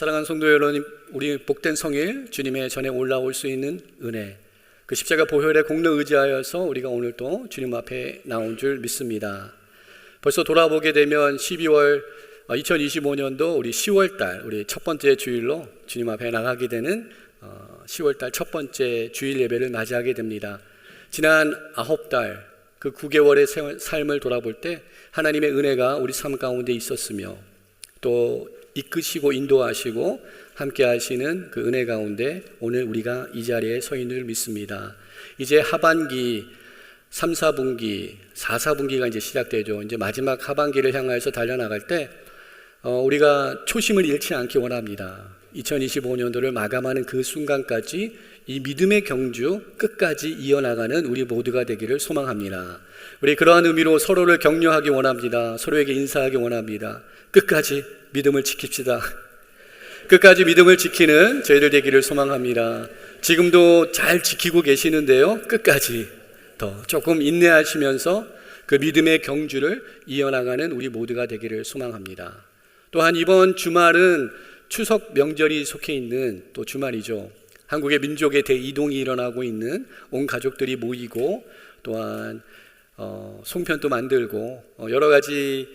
사랑하는 성도 여러분, 우리 복된 성일 주님의 전에 올라올 수 있는 은혜, 그 십자가 보혈의 공로 의지하여서 우리가 오늘 또 주님 앞에 나온 줄 믿습니다. 벌써 돌아보게 되면 2025년도 우리 10월달 우리 첫 번째 주일로 주님 앞에 나가게 되는 10월달 첫 번째 주일 예배를 맞이하게 됩니다. 지난 9달 그 9개월의 삶을 돌아볼 때 하나님의 은혜가 우리 삶 가운데 있었으며 또 이끄시고 인도하시고 함께 하시는 그 은혜 가운데 오늘 우리가 이 자리에 서 있는 줄 믿습니다. 이제 하반기 3, 4분기, 4, 4분기가 이제 시작되죠. 이제 마지막 하반기를 향하여서 달려나갈 때 우리가 초심을 잃지 않기 원합니다. 2025년도를 마감하는 그 순간까지 이 믿음의 경주 끝까지 이어나가는 우리 모두가 되기를 소망합니다. 우리 그러한 의미로 서로를 격려하기 원합니다. 서로에게 인사하기 원합니다. 끝까지 믿음을 지킵시다. 끝까지 믿음을 지키는 저희들 되기를 소망합니다. 지금도 잘 지키고 계시는데요, 끝까지 더 조금 인내하시면서 그 믿음의 경주를 이어나가는 우리 모두가 되기를 소망합니다. 또한 이번 주말은 추석 명절이 속해 있는 또 주말이죠. 한국의 민족의 대이동이 일어나고 있는 온 가족들이 모이고 또한 송편도 만들고 여러 가지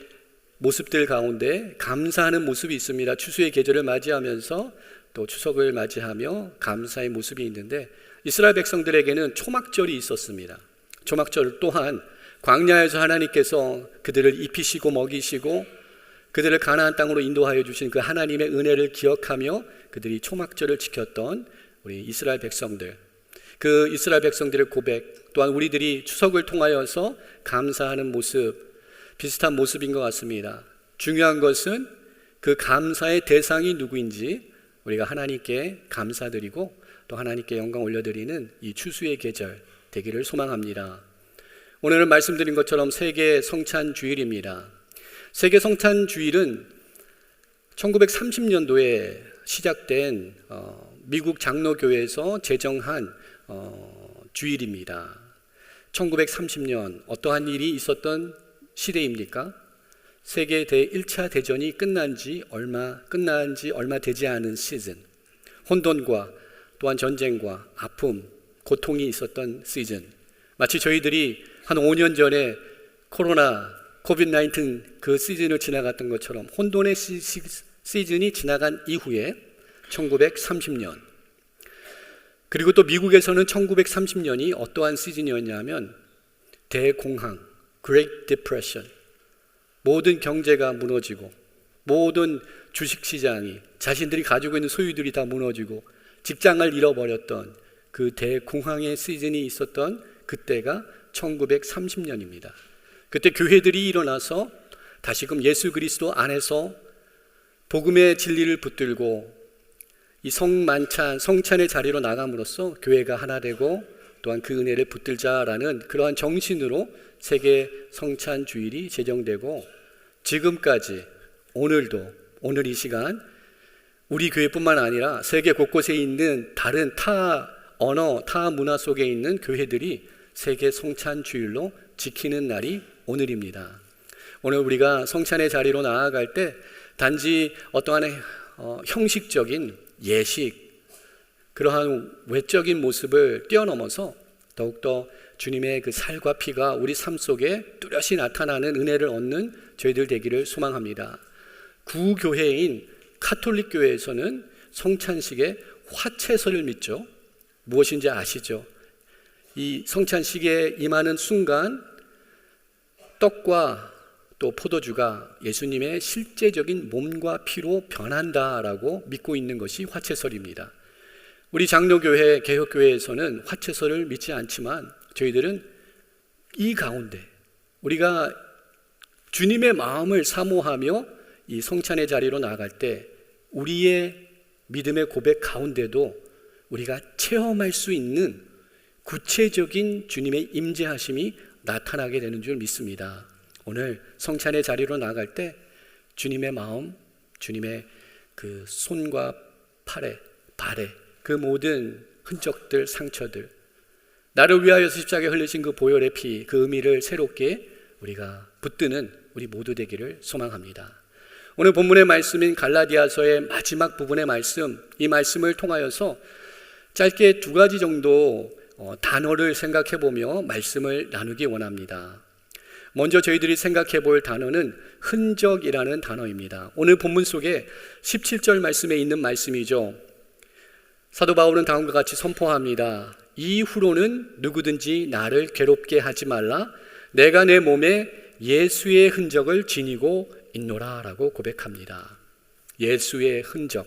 모습들 가운데 감사하는 모습이 있습니다. 추수의 계절을 맞이하면서 또 추석을 맞이하며 감사의 모습이 있는데 이스라엘 백성들에게는 초막절이 있었습니다. 초막절 또한 광야에서 하나님께서 그들을 입히시고 먹이시고 그들을 가나안 땅으로 인도하여 주신 그 하나님의 은혜를 기억하며 그들이 초막절을 지켰던 우리 이스라엘 백성들, 그 이스라엘 백성들의 고백, 또한 우리들이 추석을 통하여서 감사하는 모습, 비슷한 모습인 것 같습니다. 중요한 것은 그 감사의 대상이 누구인지 우리가 하나님께 감사드리고 또 하나님께 영광 올려드리는 이 추수의 계절 되기를 소망합니다. 오늘은 말씀드린 것처럼 세계 성찬 주일입니다. 세계 성찬 주일은 1930년도에 시작된 미국 장로교회에서 제정한 주일입니다. 1930년 어떠한 일이 있었던 시대입니까? 세계 제1차 대전이 끝난 지 얼마 되지 않은 시즌, 혼돈과 또한 전쟁과 아픔, 고통이 있었던 시즌, 마치 저희들이 한 5년 전에 코비드-19 그 시즌을 지나갔던 것처럼 혼돈의 시즌이 지나간 이후에 1930년, 그리고 또 미국에서는 1930년이 어떠한 시즌이었냐면 대공황, Great Depression, 모든 경제가 무너지고 모든 주식시장이 자신들이 가지고 있는 소유들이 다 무너지고 직장을 잃어버렸던 그 대공황의 시즌이 있었던 그때가 1930년입니다. 그때 교회들이 일어나서 다시금 예수 그리스도 안에서 복음의 진리를 붙들고 이 성찬의 자리로 나감으로써 교회가 하나 되고 또한 그 은혜를 붙들자라는 그러한 정신으로 세계 성찬 주일이 제정되고 지금까지 오늘 이 시간 우리 교회뿐만 아니라 세계 곳곳에 있는 다른 타 언어, 타 문화 속에 있는 교회들이 세계 성찬 주일로 지키는 날이 오늘입니다. 오늘 우리가 성찬의 자리로 나아갈 때 단지 어떠한 형식적인 예식, 그러한 외적인 모습을 뛰어넘어서 더욱더 주님의 그 살과 피가 우리 삶 속에 뚜렷이 나타나는 은혜를 얻는 저희들 되기를 소망합니다. 구교회인 카톨릭 교회에서는 성찬식에 화채설을 믿죠. 무엇인지 아시죠? 이 성찬식에 임하는 순간 떡과 또 포도주가 예수님의 실제적인 몸과 피로 변한다라고 믿고 있는 것이 화채설입니다. 우리 장로교회, 개혁교회에서는 화채설을 믿지 않지만 저희들은 이 가운데 우리가 주님의 마음을 사모하며 이 성찬의 자리로 나아갈 때 우리의 믿음의 고백 가운데도 우리가 체험할 수 있는 구체적인 주님의 임재하심이 나타나게 되는 줄 믿습니다. 오늘 성찬의 자리로 나아갈 때 주님의 마음, 주님의 그 손과 발에 그 모든 흔적들, 상처들, 나를 위하여 십자가에 흘리신 그 보혈의 피, 그 의미를 새롭게 우리가 붙드는 우리 모두 되기를 소망합니다. 오늘 본문의 말씀인 갈라디아서의 마지막 부분의 말씀, 이 말씀을 통하여서 짧게 두 가지 정도 단어를 생각해 보며 말씀을 나누기 원합니다. 먼저 저희들이 생각해 볼 단어는 흔적이라는 단어입니다. 오늘 본문 속에 17절 말씀에 있는 말씀이죠. 사도 바울은 다음과 같이 선포합니다. 이후로는 누구든지 나를 괴롭게 하지 말라. 내가 내 몸에 예수의 흔적을 지니고 있노라 라고 고백합니다. 예수의 흔적.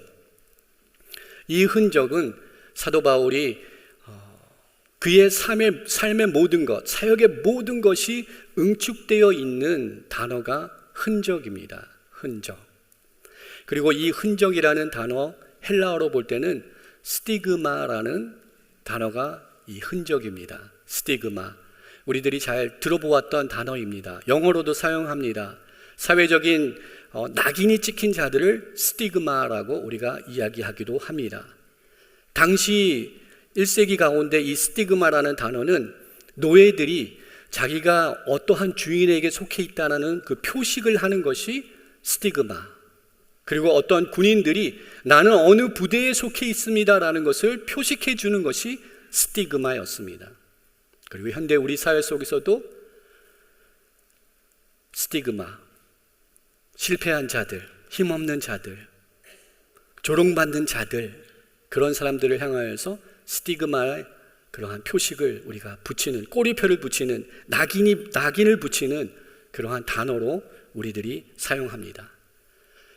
이 흔적은 사도 바울이 그의 삶의 모든 것, 사역의 모든 것이 응축되어 있는 단어가 흔적입니다. 흔적. 그리고 이 흔적이라는 단어 헬라어로 볼 때는 스티그마라는 단어가 이 흔적입니다. 스티그마. 우리들이 잘 들어보았던 단어입니다. 영어로도 사용합니다. 사회적인 낙인이 찍힌 자들을 스티그마라고 우리가 이야기하기도 합니다. 당시 1세기 가운데 이 스티그마라는 단어는 노예들이 자기가 어떠한 주인에게 속해 있다는 그 표식을 하는 것이 스티그마, 그리고 어떤 군인들이 나는 어느 부대에 속해 있습니다라는 것을 표식해 주는 것이 스티그마였습니다. 그리고 현대 우리 사회 속에서도 스티그마, 실패한 자들, 힘없는 자들, 조롱받는 자들, 그런 사람들을 향하여서 스티그마의 그러한 표식을 우리가 붙이는, 꼬리표를 붙이는, 낙인을 붙이는 그러한 단어로 우리들이 사용합니다.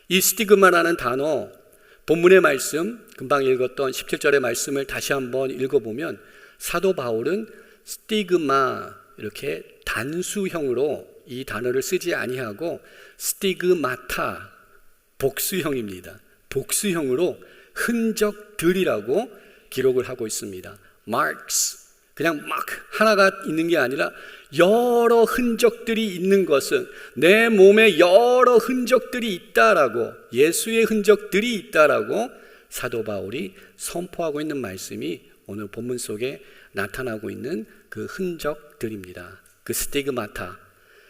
이 스티그마라는 단어, 본문의 말씀, 금방 읽었던 17절의 말씀을 다시 한번 읽어보면 사도 바울은 스티그마, 이렇게 단수형으로 이 단어를 쓰지 아니하고 스티그마타, 복수형입니다. 복수형으로 흔적들이라고 기록을 하고 있습니다. marks, 그냥 막 하나가 있는 게 아니라 여러 흔적들이 있는 것은 내 몸에 여러 흔적들이 있다라고, 예수의 흔적들이 있다라고 사도 바울이 선포하고 있는 말씀이 오늘 본문 속에 나타나고 있는 그 흔적들입니다. 그 스티그마타.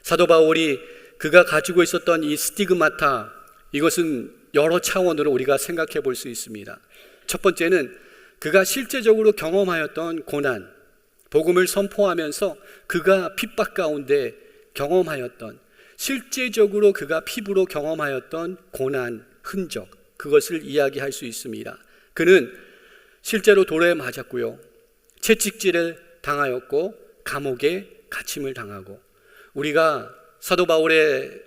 사도 바울이 그가 가지고 있었던 이 스티그마타, 이것은 여러 차원으로 우리가 생각해 볼 수 있습니다. 첫 번째는 그가 실제적으로 경험하였던 고난, 복음을 선포하면서 그가 핍박 가운데 경험하였던, 실제적으로 그가 피부로 경험하였던 고난, 흔적, 그것을 이야기할 수 있습니다. 그는 실제로 돌에 맞았고요, 채찍질을 당하였고, 감옥에 갇힘을 당하고, 우리가 사도 바울의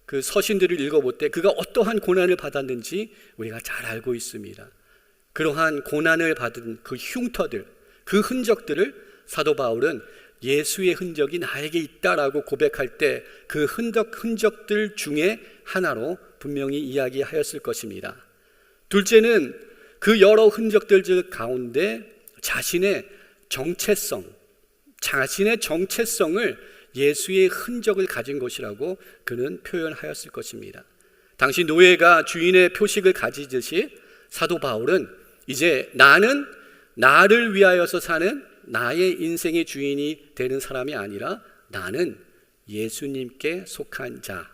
그 서신들을 읽어볼 때 그가 어떠한 고난을 받았는지 우리가 잘 알고 있습니다. 그러한 고난을 받은 그 흉터들, 그 흔적들을 사도 바울은 예수의 흔적이 나에게 있다라고 고백할 때 그 흔적들 중에 하나로 분명히 이야기하였을 것입니다. 둘째는 그 여러 흔적들 가운데 자신의 정체성을 예수의 흔적을 가진 것이라고 그는 표현하였을 것입니다. 당시 노예가 주인의 표식을 가지듯이 사도 바울은 이제 나는 나를 위하여서 사는 나의 인생의 주인이 되는 사람이 아니라 나는 예수님께 속한 자,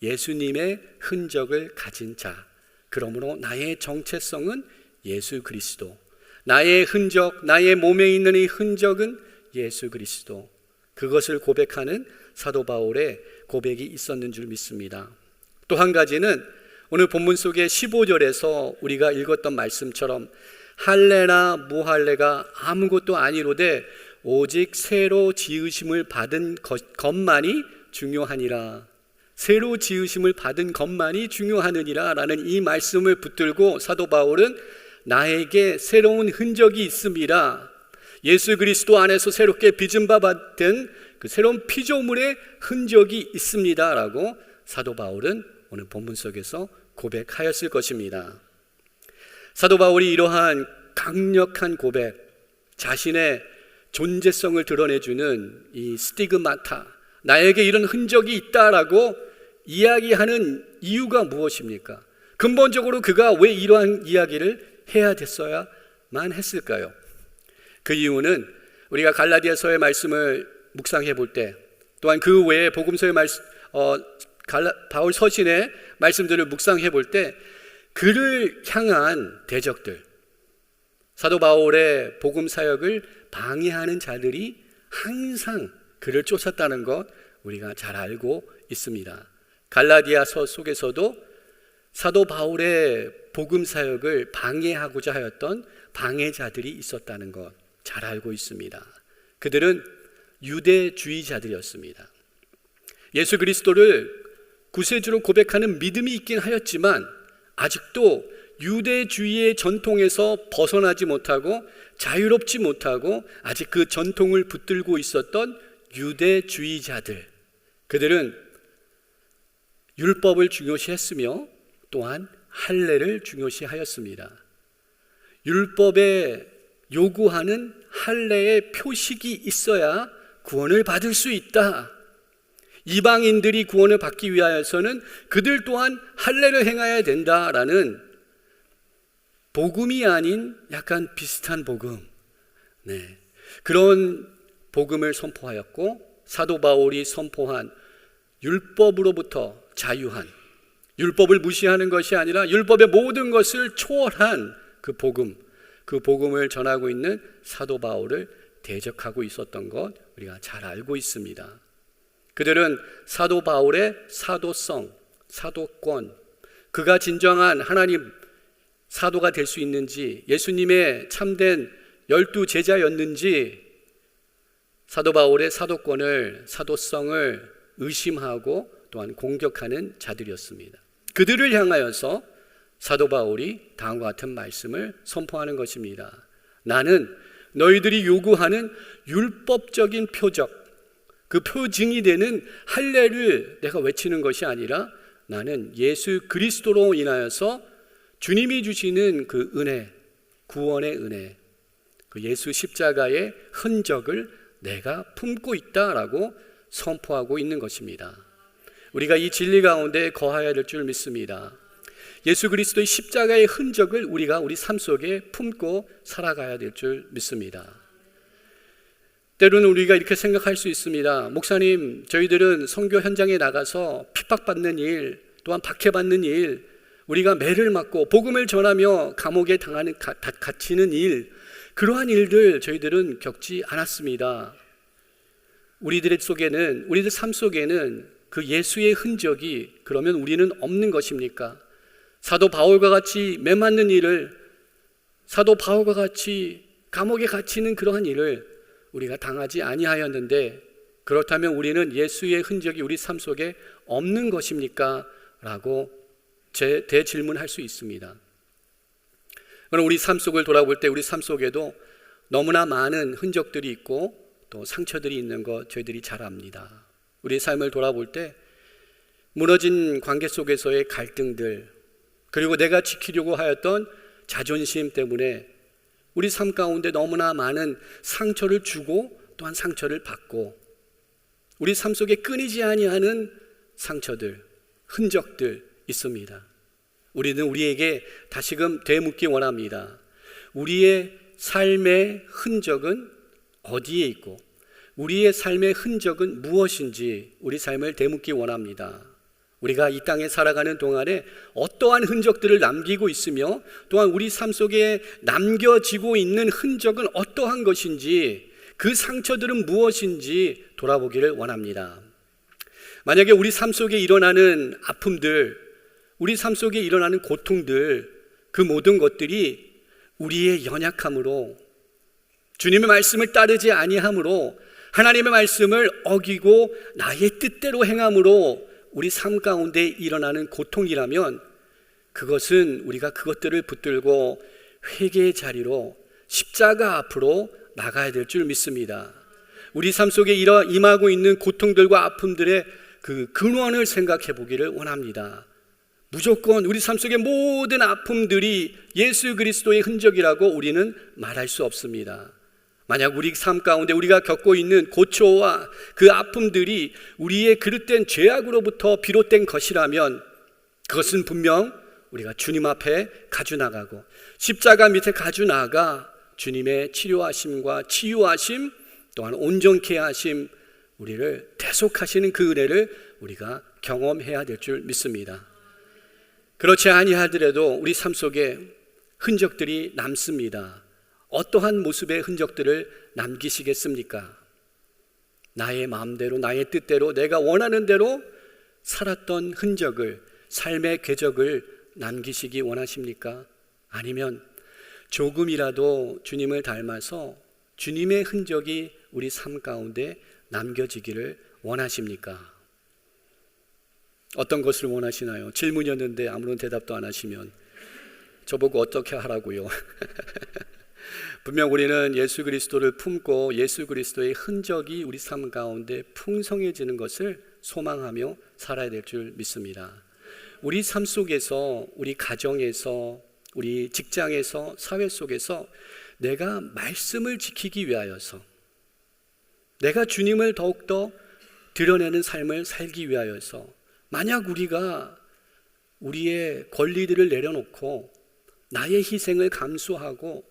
예수님의 흔적을 가진 자. 그러므로 나의 정체성은 예수 그리스도, 나의 흔적, 나의 몸에 있는 이 흔적은 예수 그리스도. 그것을 고백하는 사도 바울의 고백이 있었는 줄 믿습니다. 또 한 가지는 오늘 본문 속의 15절에서 우리가 읽었던 말씀처럼 할례나 무할례가 아무것도 아니로되 오직 새로 지으심을 받은 것만이 중요하니라. 새로 지으심을 받은 것만이 중요하느니라 라는 이 말씀을 붙들고 사도 바울은 나에게 새로운 흔적이 있습니다. 예수 그리스도 안에서 새롭게 빚은 바 받은 그 새로운 피조물의 흔적이 있습니다 라고 사도 바울은 오늘 본문 속에서 고백하였을 것입니다. 사도 바울이 이러한 강력한 고백, 자신의 존재성을 드러내주는 이 스티그마타, 나에게 이런 흔적이 있다라고 이야기하는 이유가 무엇입니까? 근본적으로 그가 왜 이러한 이야기를 해야 됐어야만 했을까요? 그 이유는 우리가 갈라디아서의 말씀을 묵상해 볼 때, 또한 그 외에 복음서의 말씀, 바울 서신의 말씀들을 묵상해 볼 때 그를 향한 대적들, 사도 바울의 복음 사역을 방해하는 자들이 항상 그를 쫓았다는 것 우리가 잘 알고 있습니다. 갈라디아서 속에서도 사도 바울의 복음 사역을 방해하고자 하였던 방해자들이 있었다는 것 잘 알고 있습니다. 그들은 유대주의자들이었습니다. 예수 그리스도를 구세주로 고백하는 믿음이 있긴 하였지만 아직도 유대주의의 전통에서 벗어나지 못하고 자유롭지 못하고 아직 그 전통을 붙들고 있었던 유대주의자들, 그들은 율법을 중요시했으며 또한 할례를 중요시하였습니다. 율법에 요구하는 할례의 표식이 있어야 구원을 받을 수 있다. 이방인들이 구원을 받기 위하여서는 그들 또한 할례를 행해야 된다라는 복음이 아닌 약간 비슷한 복음, 그런 복음을 선포하였고, 사도 바울이 선포한 율법으로부터 자유한, 율법을 무시하는 것이 아니라 율법의 모든 것을 초월한 그 복음을 전하고 있는 사도 바울을 대적하고 있었던 것 우리가 잘 알고 있습니다. 그들은 사도 바울의 사도성, 사도권, 그가 진정한 하나님 사도가 될 수 있는지, 예수님의 참된 12 제자였는지 사도 바울의 사도권을, 사도성을 의심하고 또한 공격하는 자들이었습니다. 그들을 향하여서 사도 바울이 다음과 같은 말씀을 선포하는 것입니다. 나는 너희들이 요구하는 율법적인 표적, 그 표징이 되는 할례를 내가 외치는 것이 아니라 나는 예수 그리스도로 인하여서 주님이 주시는 그 은혜, 구원의 은혜, 그 예수 십자가의 흔적을 내가 품고 있다라고 선포하고 있는 것입니다. 우리가 이 진리 가운데 거하여야 될 줄 믿습니다. 예수 그리스도의 십자가의 흔적을 우리가 우리 삶 속에 품고 살아가야 될 줄 믿습니다. 때로는 우리가 이렇게 생각할 수 있습니다. 목사님, 저희들은 선교 현장에 나가서 핍박받는 일, 또한 박해받는 일, 우리가 매를 맞고 복음을 전하며 감옥에 갇히는 일, 그러한 일들 저희들은 겪지 않았습니다. 우리들 삶 속에는 그 예수의 흔적이 그러면 우리는 없는 것입니까? 사도 바울과 같이 매 맞는 일을, 사도 바울과 같이 감옥에 갇히는 그러한 일을 우리가 당하지 아니하였는데, 그렇다면 우리는 예수의 흔적이 우리 삶 속에 없는 것입니까? 라고 대질문할 수 있습니다. 그럼 우리 삶 속을 돌아볼 때 우리 삶 속에도 너무나 많은 흔적들이 있고 또 상처들이 있는 것 저희들이 잘 압니다. 우리 삶을 돌아볼 때 무너진 관계 속에서의 갈등들, 그리고 내가 지키려고 하였던 자존심 때문에 우리 삶 가운데 너무나 많은 상처를 주고 또한 상처를 받고, 우리 삶 속에 끊이지 아니하는 상처들, 흔적들 있습니다. 우리는 우리에게 다시금 되묻기 원합니다. 우리의 삶의 흔적은 어디에 있고 우리의 삶의 흔적은 무엇인지 우리 삶을 되묻기 원합니다. 우리가 이 땅에 살아가는 동안에 어떠한 흔적들을 남기고 있으며 또한 우리 삶 속에 남겨지고 있는 흔적은 어떠한 것인지, 그 상처들은 무엇인지 돌아보기를 원합니다. 만약에 우리 삶 속에 일어나는 아픔들, 우리 삶 속에 일어나는 고통들, 그 모든 것들이 우리의 연약함으로, 주님의 말씀을 따르지 아니함으로, 하나님의 말씀을 어기고 나의 뜻대로 행함으로 우리 삶 가운데 일어나는 고통이라면, 그것은 우리가 그것들을 붙들고 회개의 자리로 십자가 앞으로 나가야 될 줄 믿습니다. 우리 삶 속에 임하고 있는 고통들과 아픔들의 그 근원을 생각해 보기를 원합니다. 무조건 우리 삶 속의 모든 아픔들이 예수 그리스도의 흔적이라고 우리는 말할 수 없습니다. 만약 우리 삶 가운데 우리가 겪고 있는 고초와 그 아픔들이 우리의 그릇된 죄악으로부터 비롯된 것이라면, 그것은 분명 우리가 주님 앞에 가져나가고 십자가 밑에 가져나가 주님의 치료하심과 치유하심, 또한 온전케 하심, 우리를 대속하시는 그 은혜를 우리가 경험해야 될 줄 믿습니다. 그렇지 아니하더라도 우리 삶 속에 흔적들이 남습니다. 어떠한 모습의 흔적들을 남기시겠습니까? 나의 마음대로, 나의 뜻대로, 내가 원하는 대로 살았던 흔적을, 삶의 궤적을 남기시기 원하십니까? 아니면 조금이라도 주님을 닮아서 주님의 흔적이 우리 삶 가운데 남겨지기를 원하십니까? 어떤 것을 원하시나요? 질문이었는데 아무런 대답도 안 하시면 저보고 어떻게 하라고요? 분명 우리는 예수 그리스도를 품고 예수 그리스도의 흔적이 우리 삶 가운데 풍성해지는 것을 소망하며 살아야 될 줄 믿습니다. 우리 삶 속에서, 우리 가정에서, 우리 직장에서, 사회 속에서 내가 말씀을 지키기 위하여서, 내가 주님을 더욱더 드러내는 삶을 살기 위하여서, 만약 우리가 우리의 권리들을 내려놓고 나의 희생을 감수하고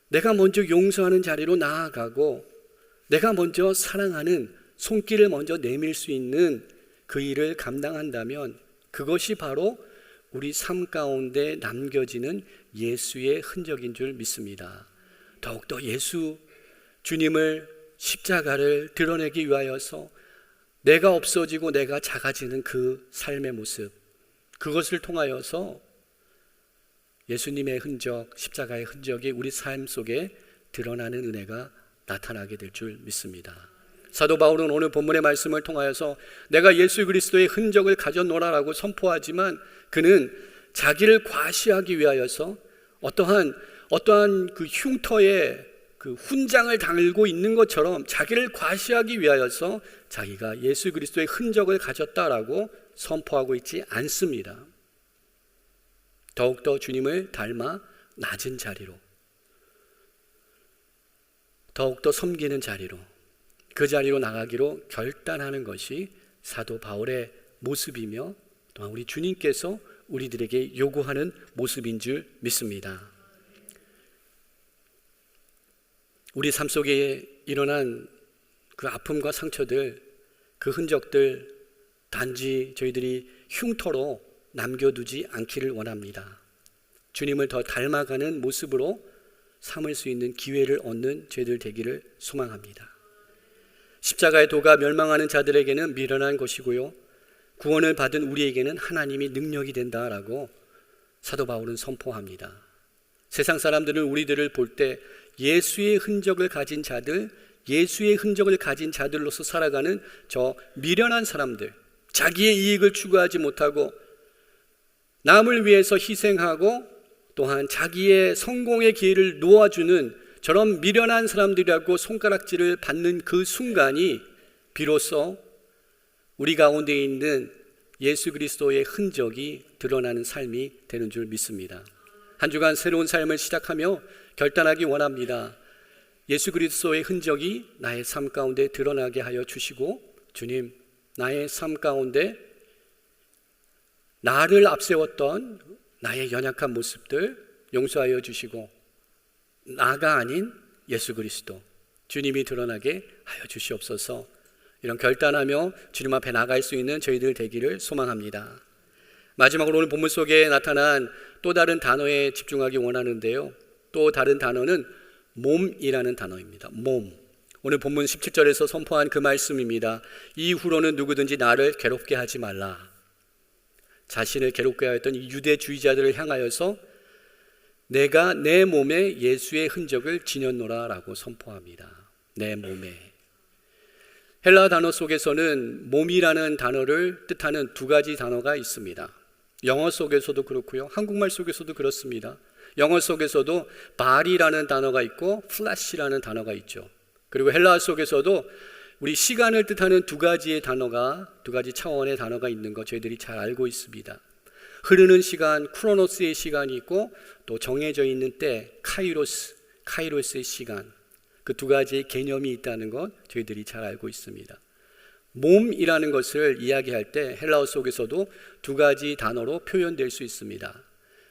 내가 먼저 용서하는 자리로 나아가고 내가 먼저 사랑하는 손길을 먼저 내밀 수 있는 그 일을 감당한다면 그것이 바로 우리 삶 가운데 남겨지는 예수의 흔적인 줄 믿습니다. 더욱더 주님을 십자가를 드러내기 위하여서 내가 없어지고 내가 작아지는 그 삶의 모습, 그것을 통하여서 예수님의 흔적, 십자가의 흔적이 우리 삶 속에 드러나는 은혜가 나타나게 될 줄 믿습니다. 사도 바울은 오늘 본문의 말씀을 통하여서 내가 예수 그리스도의 흔적을 가져노라라고 선포하지만 그는 자기를 과시하기 위하여서 어떠한 그 흉터에 그 훈장을 달고 있는 것처럼 자기를 과시하기 위하여서 자기가 예수 그리스도의 흔적을 가졌다라고 선포하고 있지 않습니다. 더욱더 주님을 닮아 낮은 자리로, 더욱더 섬기는 자리로, 그 자리로 나가기로 결단하는 것이 사도 바울의 모습이며 또한 우리 주님께서 우리들에게 요구하는 모습인 줄 믿습니다. 우리 삶 속에 일어난 그 아픔과 상처들, 그 흔적들 단지 저희들이 흉터로 남겨두지 않기를 원합니다. 주님을 더 닮아가는 모습으로 삼을 수 있는 기회를 얻는 저희들 되기를 소망합니다. 십자가의 도가 멸망하는 자들에게는 미련한 것이고요, 구원을 받은 우리에게는 하나님이 능력이 된다라고 사도 바울은 선포합니다. 세상 사람들은 우리들을 볼 때 예수의 흔적을 가진 자들, 예수의 흔적을 가진 자들로서 살아가는 저 미련한 사람들, 자기의 이익을 추구하지 못하고 남을 위해서 희생하고 또한 자기의 성공의 기회를 놓아주는 저런 미련한 사람들이라고 손가락질을 받는 그 순간이 비로소 우리 가운데 있는 예수 그리스도의 흔적이 드러나는 삶이 되는 줄 믿습니다. 한 주간 새로운 삶을 시작하며 결단하기 원합니다. 예수 그리스도의 흔적이 나의 삶 가운데 드러나게 하여 주시고, 주님, 나의 삶 가운데 나를 앞세웠던 나의 연약한 모습들 용서하여 주시고 나가 아닌 예수 그리스도 주님이 드러나게 하여 주시옵소서. 이런 결단하며 주님 앞에 나갈 수 있는 저희들 되기를 소망합니다. 마지막으로 오늘 본문 속에 나타난 또 다른 단어에 집중하기 원하는데요, 또 다른 단어는 몸이라는 단어입니다. 몸. 오늘 본문 17절에서 선포한 그 말씀입니다. 이후로는 누구든지 나를 괴롭게 하지 말라. 자신을 괴롭게 하였던 이 유대주의자들을 향하여서 내가 내 몸에 예수의 흔적을 지녔노라 라고 선포합니다. 내 몸에. 헬라 단어 속에서는 몸이라는 단어를 뜻하는 두 가지 단어가 있습니다. 영어 속에서도 그렇고요, 한국말 속에서도 그렇습니다. 영어 속에서도 body라는 단어가 있고 flesh라는 단어가 있죠. 그리고 헬라어 속에서도 우리 시간을 뜻하는 두 가지 차원의 단어가 있는 거 저희들이 잘 알고 있습니다. 흐르는 시간, 크로노스의 시간이 있고 또 정해져 있는 때, 카이로스의 시간, 그 두 가지의 개념이 있다는 것 저희들이 잘 알고 있습니다. 몸이라는 것을 이야기할 때 헬라어 속에서도 두 가지 단어로 표현될 수 있습니다.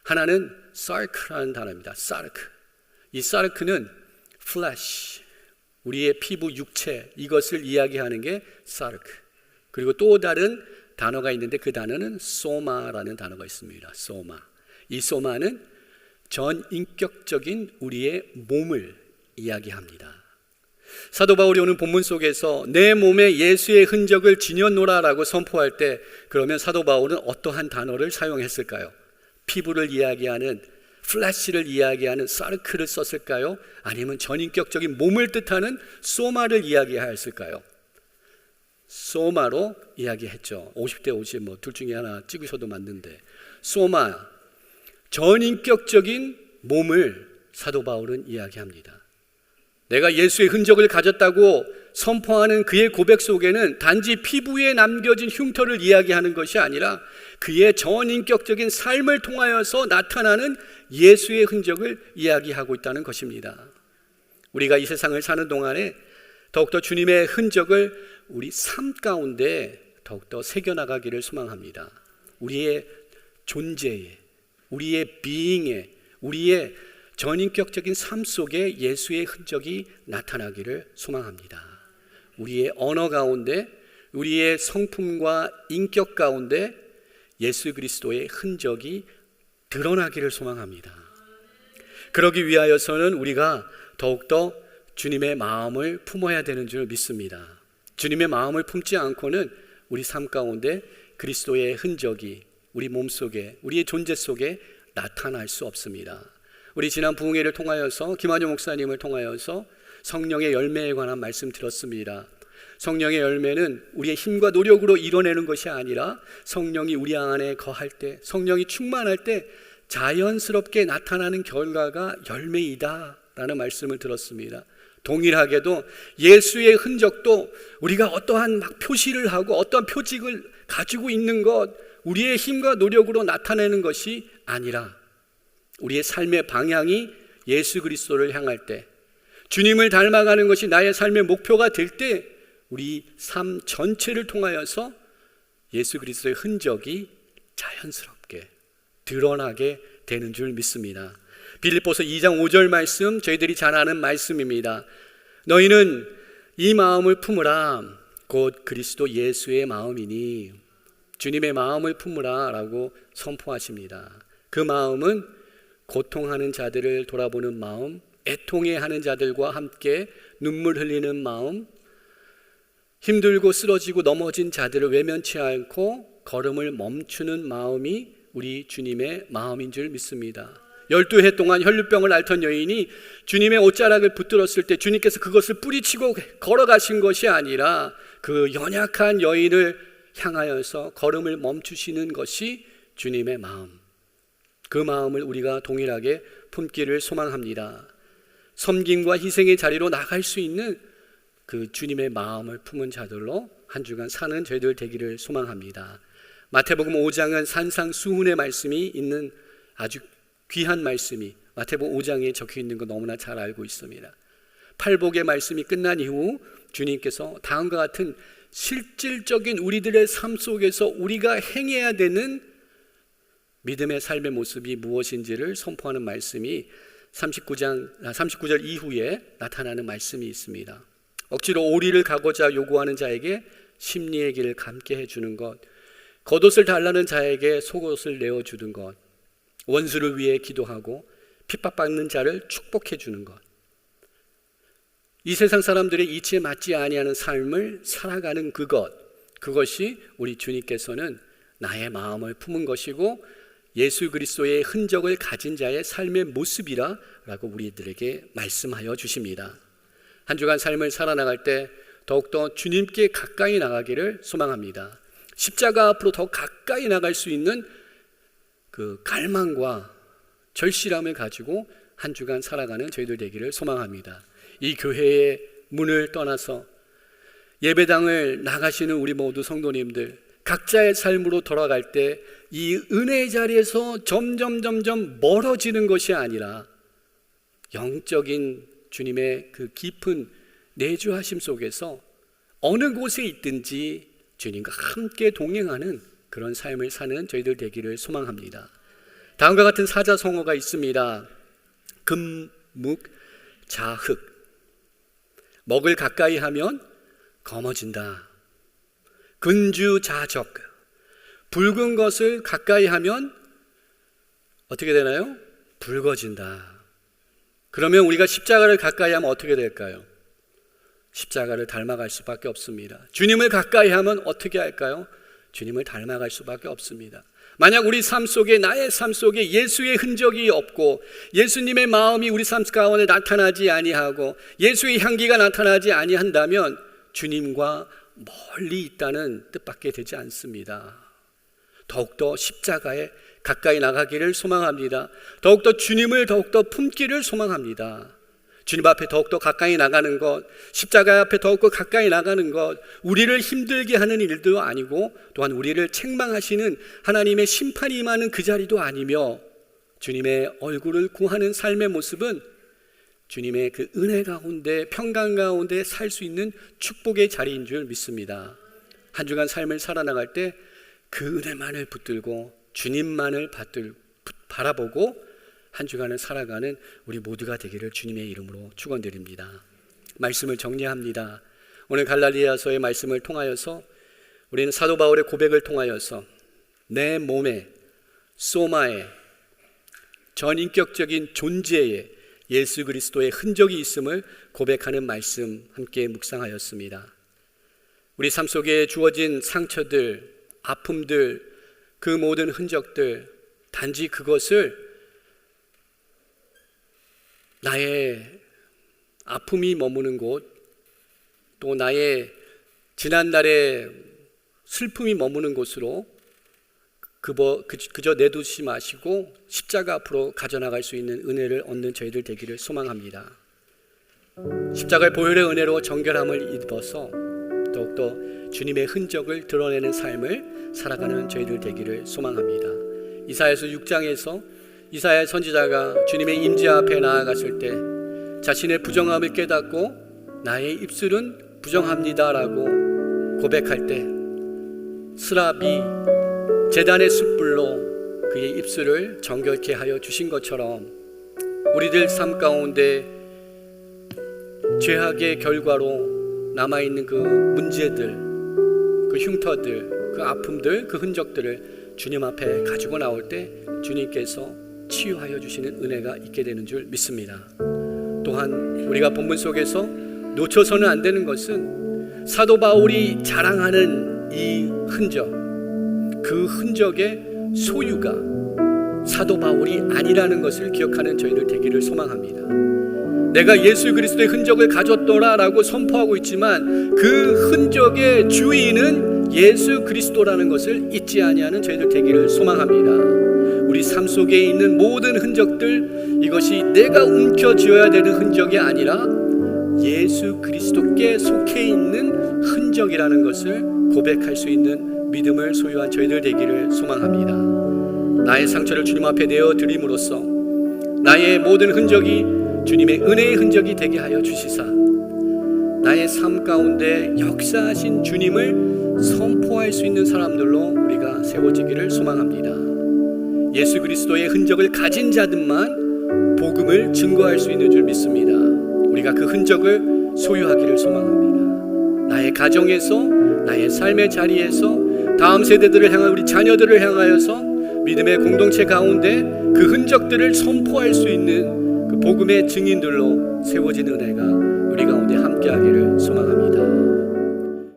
하나는 sark라는 단어입니다. sark. 이 sark는 flesh, 우리의 피부 육체, 이것을 이야기하는 게 사르크. 그리고 또 다른 단어가 있는데 그 단어는 소마라는 단어가 있습니다. 소마. 이 소마는 전인격적인 우리의 몸을 이야기합니다. 사도 바울이 오늘 본문 속에서 내 몸에 예수의 흔적을 지녔노라라고 선포할 때, 그러면 사도 바울은 어떠한 단어를 사용했을까요? 피부를 이야기하는, 플래시를 이야기하는 사르크를 썼을까요? 아니면 전인격적인 몸을 뜻하는 소마를 이야기했을까요? 소마로 이야기했죠. 50대 50 둘 중에 하나 찍으셔도 맞는데, 소마, 전인격적인 몸을 사도 바울은 이야기합니다. 내가 예수의 흔적을 가졌다고 선포하는 그의 고백 속에는 단지 피부에 남겨진 흉터를 이야기하는 것이 아니라 그의 전인격적인 삶을 통하여서 나타나는 예수의 흔적을 이야기하고 있다는 것입니다. 우리가 이 세상을 사는 동안에 더욱더 주님의 흔적을 우리 삶 가운데 더욱더 새겨나가기를 소망합니다. 우리의 존재에, 우리의 being에, 우리의 전인격적인 삶 속에 예수의 흔적이 나타나기를 소망합니다. 우리의 언어 가운데, 우리의 성품과 인격 가운데 예수 그리스도의 흔적이 드러나기를 소망합니다. 그러기 위하여서는 우리가 더욱더 주님의 마음을 품어야 되는 줄 믿습니다. 주님의 마음을 품지 않고는 우리 삶 가운데 그리스도의 흔적이 우리 몸속에, 우리의 존재 속에 나타날 수 없습니다. 우리 지난 부흥회를 통하여서 김한효 목사님을 통하여서 성령의 열매에 관한 말씀 들었습니다. 성령의 열매는 우리의 힘과 노력으로 이뤄내는 것이 아니라 성령이 우리 안에 거할 때, 성령이 충만할 때 자연스럽게 나타나는 결과가 열매이다 라는 말씀을 들었습니다. 동일하게도 예수의 흔적도 우리가 어떠한 막 표시를 하고 어떠한 표직을 가지고 있는 것, 우리의 힘과 노력으로 나타내는 것이 아니라 우리의 삶의 방향이 예수 그리스도를 향할 때, 주님을 닮아가는 것이 나의 삶의 목표가 될 때 우리 삶 전체를 통하여서 예수 그리스도의 흔적이 자연스럽게 드러나게 되는 줄 믿습니다. 빌립보서 2장 5절 말씀, 저희들이 잘 아는 말씀입니다. 너희는 이 마음을 품으라, 곧 그리스도 예수의 마음이니. 주님의 마음을 품으라 라고 선포하십니다. 그 마음은 고통하는 자들을 돌아보는 마음, 애통해하는 자들과 함께 눈물 흘리는 마음, 힘들고 쓰러지고 넘어진 자들을 외면치 않고 걸음을 멈추는 마음이 우리 주님의 마음인 줄 믿습니다. 12해 동안 혈루병을 앓던 여인이 주님의 옷자락을 붙들었을 때 주님께서 그것을 뿌리치고 걸어가신 것이 아니라 그 연약한 여인을 향하여서 걸음을 멈추시는 것이 주님의 마음. 그 마음을 우리가 동일하게 품기를 소망합니다. 섬김과 희생의 자리로 나갈 수 있는 그 주님의 마음을 품은 자들로 한 주간 사는 저희들 되기를 소망합니다. 마태복음 5장은 산상수훈의 말씀이 있는 아주 귀한 말씀이 마태복음 5장에 적혀 있는 거 너무나 잘 알고 있습니다. 팔복의 말씀이 끝난 이후 주님께서 다음과 같은 실질적인 우리들의 삶 속에서 우리가 행해야 되는 믿음의 삶의 모습이 무엇인지를 선포하는 말씀이 39절 이후에 나타나는 말씀이 있습니다. 억지로 오리를 가고자 요구하는 자에게 심리의 길을 감게 해주는 것, 겉옷을 달라는 자에게 속옷을 내어주는 것, 원수를 위해 기도하고 핍박받는 자를 축복해 주는 것, 이 세상 사람들의 이치에 맞지 아니하는 삶을 살아가는 그것이 우리 주님께서는 나의 마음을 품은 것이고 예수 그리스도의 흔적을 가진 자의 삶의 모습이라 라고 우리들에게 말씀하여 주십니다. 한 주간 삶을 살아나갈 때 더욱더 주님께 가까이 나가기를 소망합니다. 십자가 앞으로 더 가까이 나갈 수 있는 그 갈망과 절실함을 가지고 한 주간 살아가는 저희들 되기를 소망합니다. 이 교회의 문을 떠나서 예배당을 나가시는 우리 모두 성도님들, 각자의 삶으로 돌아갈 때 이 은혜의 자리에서 점점 멀어지는 것이 아니라 영적인 주님의 그 깊은 내주하심 속에서 어느 곳에 있든지 주님과 함께 동행하는 그런 삶을 사는 저희들 되기를 소망합니다. 다음과 같은 사자성어가 있습니다. 금, 묵, 자흑. 먹을 가까이 하면 검어진다. 근주자적, 붉은 것을 가까이 하면 어떻게 되나요? 붉어진다. 그러면 우리가 십자가를 가까이 하면 어떻게 될까요? 십자가를 닮아갈 수밖에 없습니다. 주님을 가까이 하면 어떻게 할까요? 주님을 닮아갈 수밖에 없습니다. 만약 우리 삶 속에, 나의 삶 속에 예수의 흔적이 없고 예수님의 마음이 우리 삶 가운데 나타나지 아니하고 예수의 향기가 나타나지 아니한다면 주님과 멀리 있다는 뜻밖에 되지 않습니다. 더욱더 십자가에 가까이 나가기를 소망합니다. 더욱더 주님을 더욱더 품기를 소망합니다. 주님 앞에 더욱더 가까이 나가는 것, 십자가 앞에 더욱더 가까이 나가는 것, 우리를 힘들게 하는 일도 아니고 또한 우리를 책망하시는 하나님의 심판이 임하는 그 자리도 아니며 주님의 얼굴을 구하는 삶의 모습은 주님의 그 은혜 가운데, 평강 가운데 살 수 있는 축복의 자리인 줄 믿습니다. 한 주간 삶을 살아나갈 때 그 은혜만을 붙들고 주님만을 바라보고 한 주간을 살아가는 우리 모두가 되기를 주님의 이름으로 축원드립니다. 말씀을 정리합니다. 오늘 갈라디아서의 말씀을 통하여서 우리는 사도 바울의 고백을 통하여서 내 몸에, 소마에, 전인격적인 존재에 예수 그리스도의 흔적이 있음을 고백하는 말씀 함께 묵상하였습니다. 우리 삶 속에 주어진 상처들, 아픔들, 그 모든 흔적들, 단지 그것을 나의 아픔이 머무는 곳, 또 나의 지난날의 슬픔이 머무는 곳으로 그저 내두지 마시고 십자가 앞으로 가져나갈 수 있는 은혜를 얻는 저희들 되기를 소망합니다. 십자가의 보혈의 은혜로 정결함을 입어서 더욱더 주님의 흔적을 드러내는 삶을 살아가는 저희들 되기를 소망합니다. 이사야서 6장에서 이사야 선지자가 주님의 임재 앞에 나아갔을 때 자신의 부정함을 깨닫고 나의 입술은 부정합니다라고 고백할 때 스라비 제단의 숯불로 그의 입술을 정결케 하여 주신 것처럼 우리들 삶 가운데 죄악의 결과로 남아있는 그 문제들, 그 흉터들, 그 아픔들, 그 흔적들을 주님 앞에 가지고 나올 때 주님께서 치유하여 주시는 은혜가 있게 되는 줄 믿습니다. 또한 우리가 본문 속에서 놓쳐서는 안 되는 것은 사도 바울이 자랑하는 이 흔적, 그 흔적의 소유가 사도 바울이 아니라는 것을 기억하는 저희들 되기를 소망합니다. 내가 예수 그리스도의 흔적을 가졌더라라고 선포하고 있지만 그 흔적의 주인은 예수 그리스도라는 것을 잊지 아니하는 저희들 되기를 소망합니다. 우리 삶 속에 있는 모든 흔적들, 이것이 내가 움켜쥐어야 되는 흔적이 아니라 예수 그리스도께 속해 있는 흔적이라는 것을 고백할 수 있는 믿음을 소유한 저희들 되기를 소망합니다. 나의 상처를 주님 앞에 내어드림으로써 나의 모든 흔적이 주님의 은혜의 흔적이 되게 하여 주시사 나의 삶 가운데 역사하신 주님을 선포할 수 있는 사람들로 우리가 세워지기를 소망합니다. 예수 그리스도의 흔적을 가진 자들만 복음을 증거할 수 있는 줄 믿습니다. 우리가 그 흔적을 소유하기를 소망합니다. 나의 가정에서, 나의 삶의 자리에서, 다음 세대들을 향한 우리 자녀들을 향하여서 믿음의 공동체 가운데 그 흔적들을 선포할 수 있는 그 복음의 증인들로 세워진 은혜가 우리 가운데 함께하기를 소망합니다.